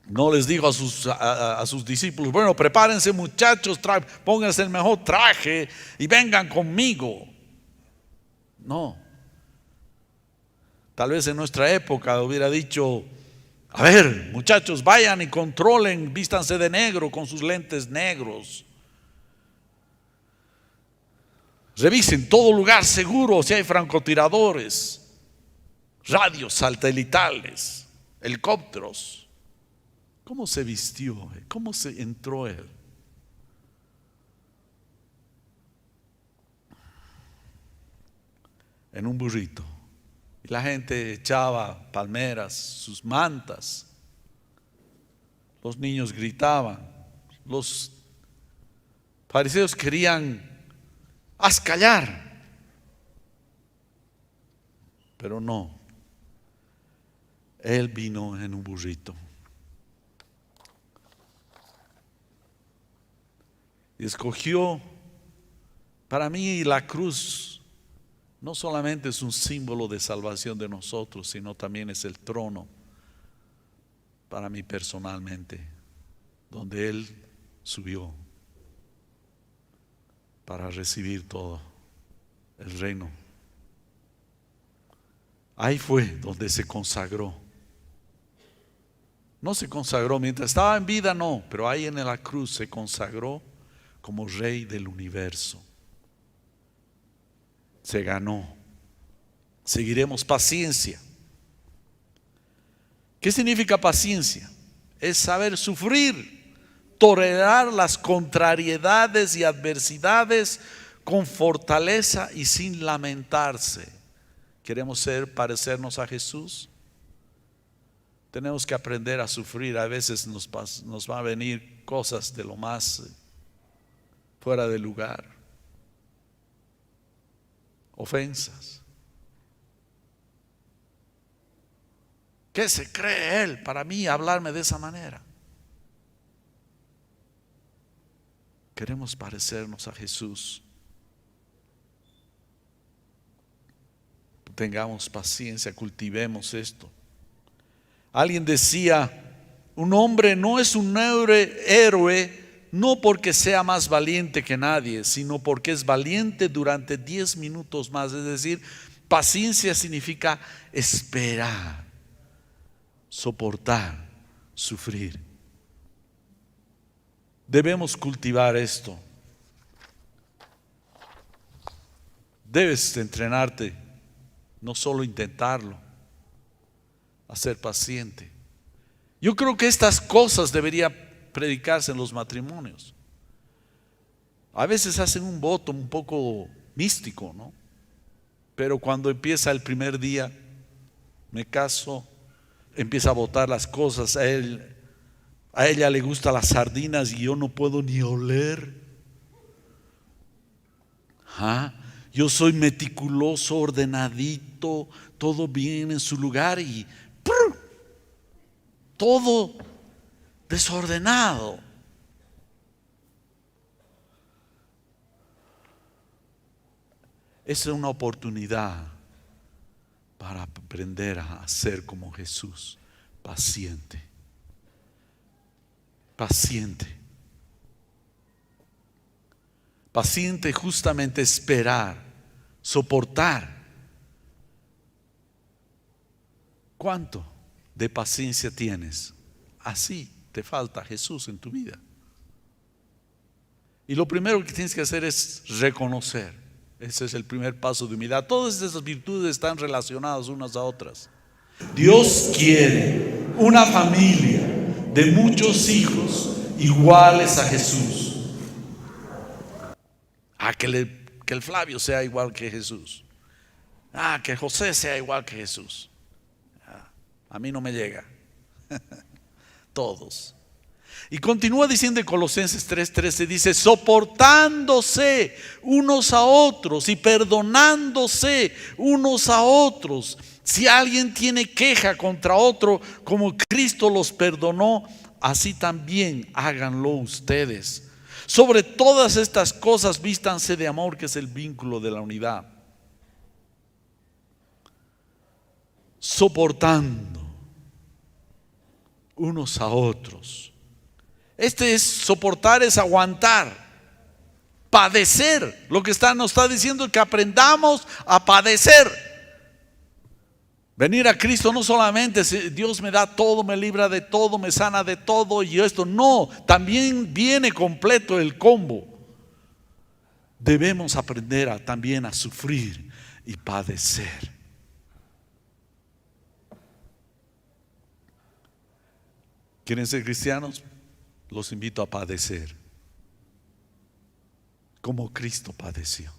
No les dijo a sus discípulos, bueno, prepárense muchachos, pónganse el mejor traje y vengan conmigo. No. Tal vez en nuestra época hubiera dicho, a ver, muchachos, vayan y controlen, vístanse de negro con sus lentes negros. Revisen todo lugar seguro, si hay francotiradores, radios satelitales, helicópteros. ¿Cómo se vistió? ¿Cómo se entró él? En un burrito. Y la gente echaba palmeras, sus mantas. Los niños gritaban. Los fariseos querían haz callar. Pero no. Él vino en un burrito. Y escogió, para mí la cruz no solamente es un símbolo de salvación de nosotros, sino también es el trono para mí personalmente, donde Él subió para recibir todo el reino. Ahí fue donde se consagró. No se consagró mientras estaba en vida, no, pero ahí en la cruz se consagró como Rey del universo. Se ganó. Seguiremos paciencia. ¿Qué significa paciencia? Es saber sufrir, tolerar las contrariedades y adversidades con fortaleza y sin lamentarse. ¿Queremos parecernos a Jesús? Tenemos que aprender a sufrir. A veces nos va a venir cosas de lo más fuera de lugar, ofensas. ¿Qué se cree él para mí hablarme de esa manera? Queremos parecernos a Jesús. Tengamos paciencia, cultivemos esto. Alguien decía, un hombre no es un héroe no porque sea más valiente que nadie, sino porque es valiente durante 10 minutos más. Es decir, paciencia significa esperar, soportar, sufrir. Debemos cultivar esto. Debes entrenarte, no solo intentarlo, a ser paciente. Yo creo que estas cosas deberían predicarse en los matrimonios. A veces hacen un voto un poco místico, ¿no? Pero cuando empieza el primer día, me caso, empieza a botar las cosas. A ella le gustan las sardinas y yo no puedo ni oler. Yo soy meticuloso, ordenadito, todo bien en su lugar y todo desordenado. Es una oportunidad para aprender a ser como Jesús, paciente. Paciente. Paciente, justamente esperar, soportar. ¿Cuánto de paciencia tienes? Así te falta Jesús en tu vida. Y lo primero que tienes que hacer es reconocer. Ese es el primer paso de humildad. Todas esas virtudes están relacionadas unas a otras. Dios quiere una familia de muchos hijos iguales a Jesús. Que el Flavio sea igual que Jesús. Que José sea igual que Jesús. A mí no me llega. Todos. Y continúa diciendo en Colosenses 3:13, dice, soportándose unos a otros y perdonándose unos a otros. Si alguien tiene queja contra otro, como Cristo los perdonó, así también háganlo ustedes. Sobre todas estas cosas vístanse de amor, que es el vínculo de la unidad. Soportando unos a otros. Soportar es aguantar, padecer. Lo que nos está diciendo es que aprendamos a padecer. Venir a Cristo no solamente Dios me da todo, me libra de todo, me sana de todo y esto, no, también viene completo el combo. Debemos aprender también a sufrir y padecer. ¿Quieren ser cristianos? Los invito a padecer como Cristo padeció.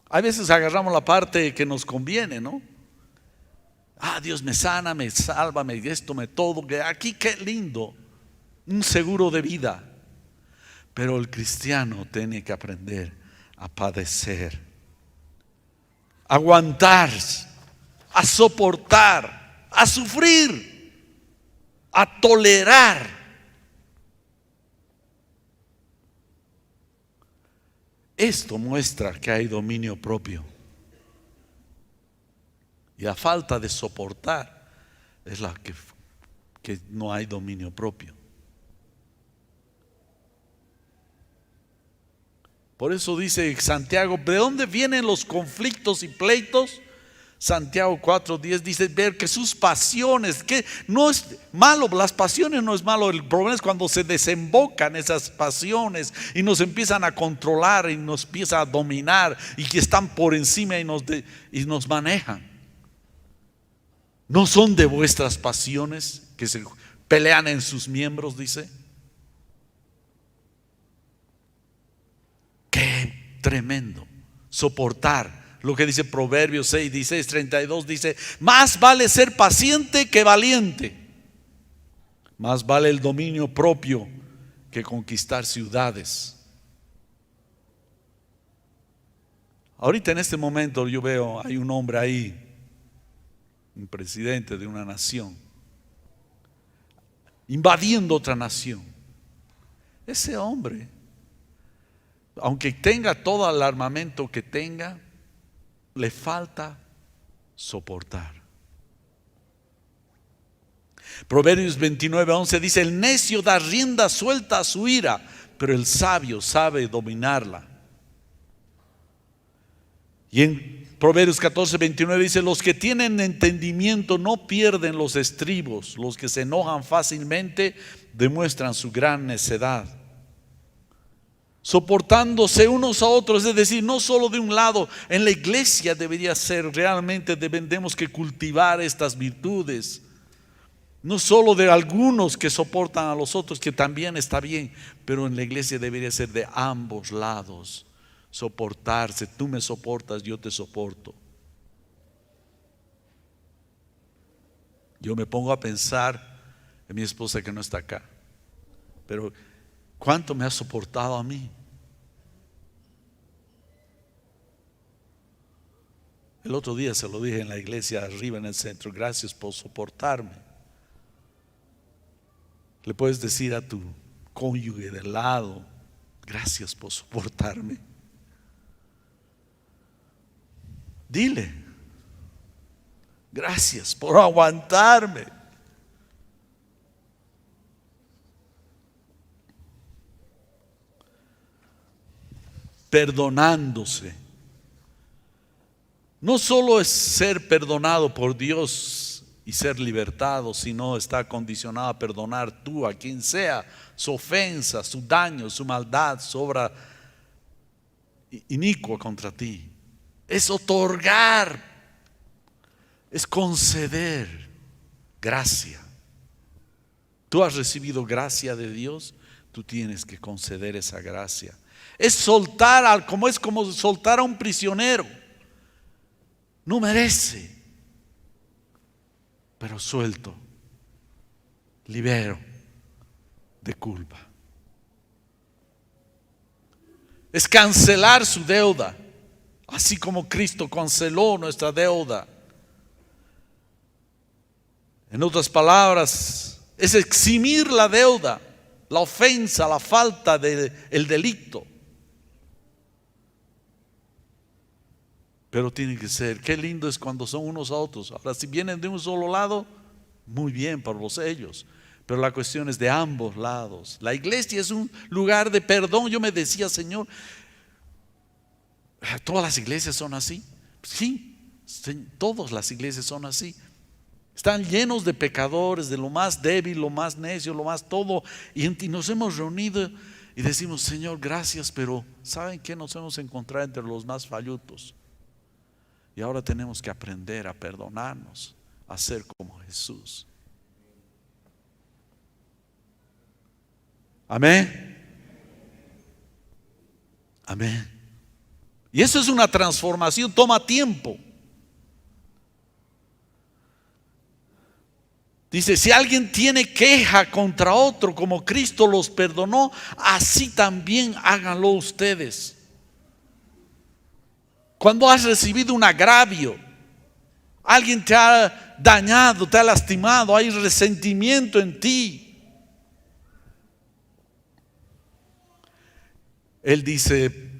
A veces agarramos la parte que nos conviene, ¿no? Dios me sana, me salva, me esto, me todo. Aquí qué lindo, un seguro de vida. Pero el cristiano tiene que aprender a padecer, a aguantar, a soportar, a sufrir, a tolerar. Esto muestra que hay dominio propio. Y a falta de soportar es la que no hay dominio propio. Por eso dice Santiago, ¿de dónde vienen los conflictos y pleitos? Santiago 4:10 dice, ver que sus pasiones, que no es malo, las pasiones no es malo, el problema es cuando se desembocan esas pasiones y nos empiezan a controlar y nos empiezan a dominar y que están por encima y nos manejan. ¿No son de vuestras pasiones que se pelean en sus miembros? Dice. Qué tremendo. Soportar. Lo que dice Proverbios 6:32 dice, más vale ser paciente que valiente. Más vale el dominio propio que conquistar ciudades. Ahorita en este momento yo veo, hay un hombre ahí, un presidente de una nación, invadiendo otra nación. Ese hombre, aunque tenga todo el armamento que tenga, le falta soportar. Proverbios 29:11 dice, el necio da rienda suelta a su ira, pero el sabio sabe dominarla. Y en Proverbios 14:29 dice, los que tienen entendimiento no pierden los estribos, los que se enojan fácilmente demuestran su gran necedad. Soportándose unos a otros, es decir, no solo de un lado. En la iglesia debería ser, realmente debemos que cultivar estas virtudes. No solo de algunos que soportan a los otros, que también está bien, pero en la iglesia debería ser de ambos lados. Soportarse, tú me soportas, yo te soporto. Yo me pongo a pensar en mi esposa que no está acá, pero ¿cuánto me ha soportado a mí? El otro día se lo dije en la iglesia arriba en el centro, gracias por soportarme. Le puedes decir a tu cónyuge del lado, gracias por soportarme. Dile, gracias por aguantarme. Perdonándose. No solo es ser perdonado por Dios y ser libertado, sino está condicionado a perdonar tú a quien sea su ofensa, su daño, su maldad, su obra inicuo contra ti. Es otorgar, es conceder gracia. Tú has recibido gracia de Dios, tú tienes que conceder esa gracia. Es soltar, como soltar a un prisionero. No merece, pero suelto, libero de culpa. Es cancelar su deuda, así como Cristo canceló nuestra deuda. En otras palabras, es eximir la deuda, la ofensa, la falta del delito. Pero tiene que ser, qué lindo es cuando son unos a otros. Ahora, si vienen de un solo lado, muy bien por ellos. Pero la cuestión es de ambos lados. La iglesia es un lugar de perdón. Yo me decía, Señor, ¿todas las iglesias son así? Sí, todas las iglesias son así. Están llenos de pecadores, de lo más débil, lo más necio, lo más todo. Y nos hemos reunido y decimos, Señor, gracias, pero ¿saben qué? Nos hemos encontrado entre los más fallutos. Y ahora tenemos que aprender a perdonarnos, a ser como Jesús. Amén. Amén. Y eso es una transformación, toma tiempo. Dice, si alguien tiene queja contra otro, como Cristo los perdonó, así también háganlo ustedes. Cuando has recibido un agravio, alguien te ha dañado, te ha lastimado, hay resentimiento en ti.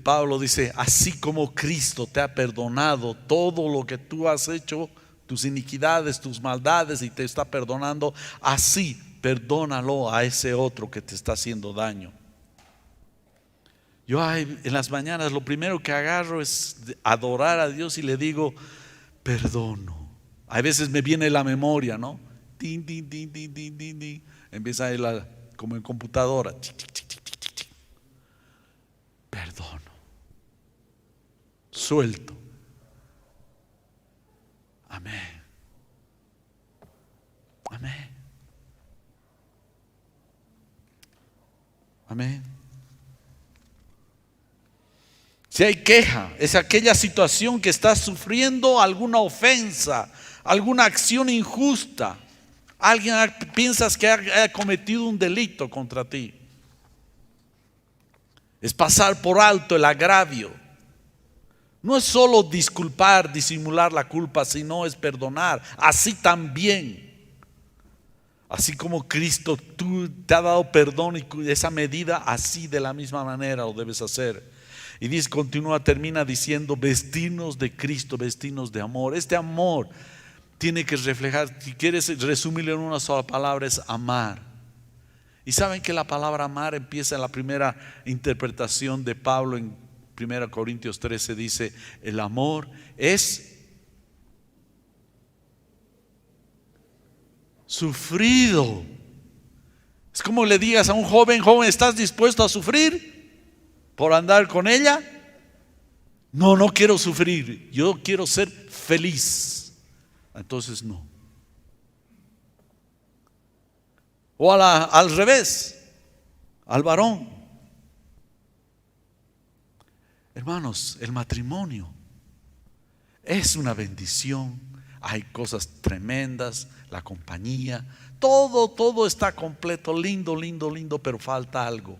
Pablo dice, así como Cristo te ha perdonado todo lo que tú has hecho, tus iniquidades, tus maldades, y te está perdonando, así perdónalo a ese otro que te está haciendo daño. Yo en las mañanas lo primero que agarro es adorar a Dios y le digo, perdono. A veces me viene la memoria, ¿no? Tin, tin, tin, tin, tin, tin, tin. Empieza a como en computadora. Perdono. Suelto. Amén. Amén. Amén. Si hay queja, es aquella situación que estás sufriendo alguna ofensa, alguna acción injusta. Alguien piensas que ha cometido un delito contra ti. Es pasar por alto el agravio. No es solo disculpar, disimular la culpa, sino es perdonar. Así también. Así como Cristo te ha dado perdón y esa medida, así de la misma manera lo debes hacer. Y dice, termina diciendo, vestirnos de Cristo, vestirnos de amor. Este amor tiene que reflejar, si quieres resumirlo en una sola palabra, es amar. Y saben que la palabra amar empieza en la primera interpretación de Pablo en 1 Corintios 13, dice, el amor es sufrido. Es como le digas a un joven, ¿estás dispuesto a sufrir por andar con ella? No, no quiero sufrir, yo quiero ser feliz. Entonces no. O al revés, al varón. Hermanos, el matrimonio es una bendición. Hay cosas tremendas, la compañía, todo está completo, lindo, lindo, lindo, pero falta algo.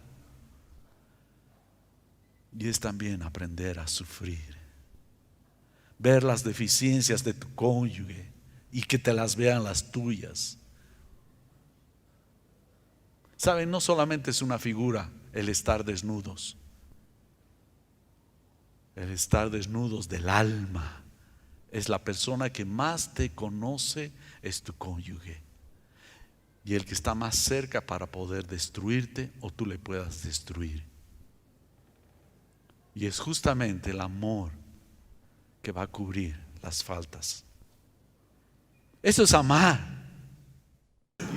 Y es también aprender a sufrir, ver las deficiencias de tu cónyuge y que te las vean las tuyas. Saben, no solamente es una figura el estar desnudos, el estar desnudos del alma. Es la persona que más te conoce, es tu cónyuge. Y el que está más cerca para poder destruirte o tú le puedas destruir. Y es justamente el amor que va a cubrir las faltas. Eso es amar.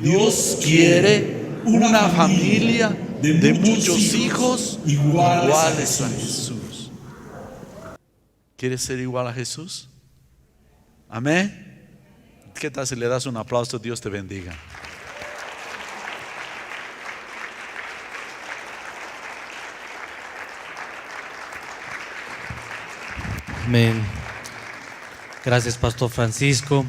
Dios quiere una familia de muchos hijos iguales a Jesús. ¿Quieres ser igual a Jesús? Amén. ¿Qué tal si le das un aplauso? Dios te bendiga. Amén. Gracias, Pastor Francisco.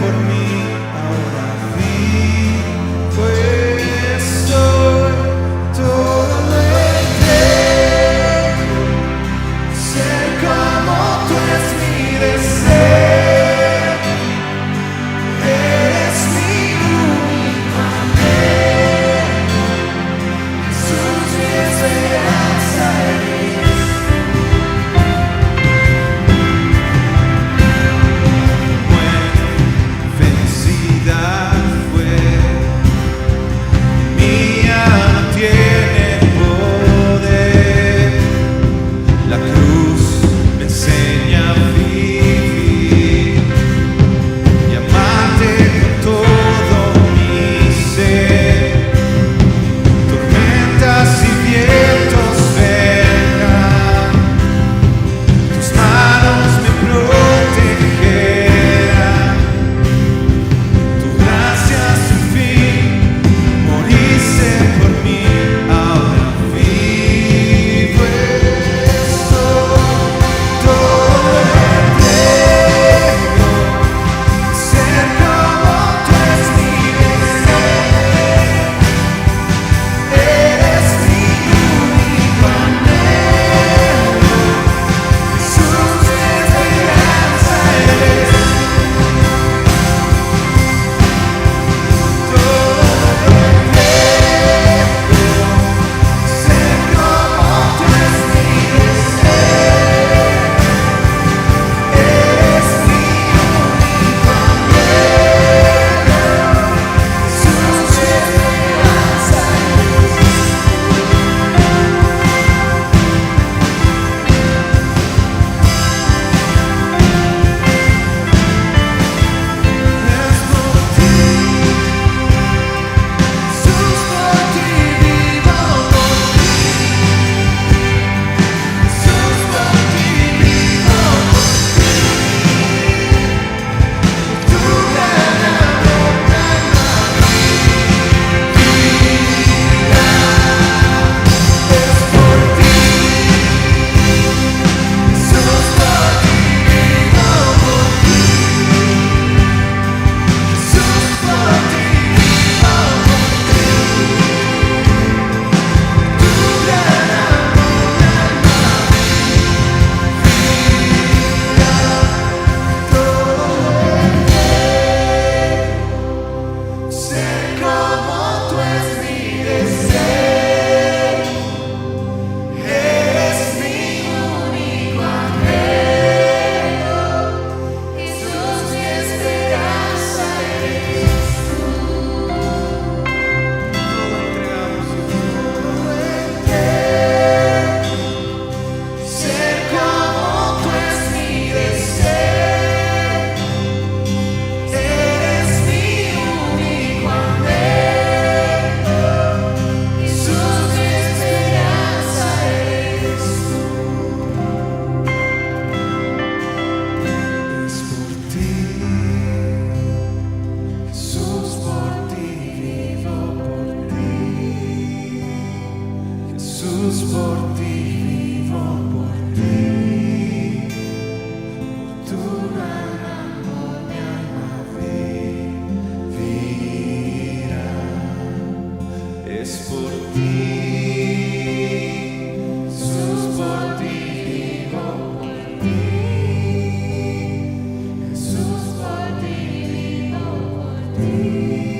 Por mí, ahora vivo estoy. ti.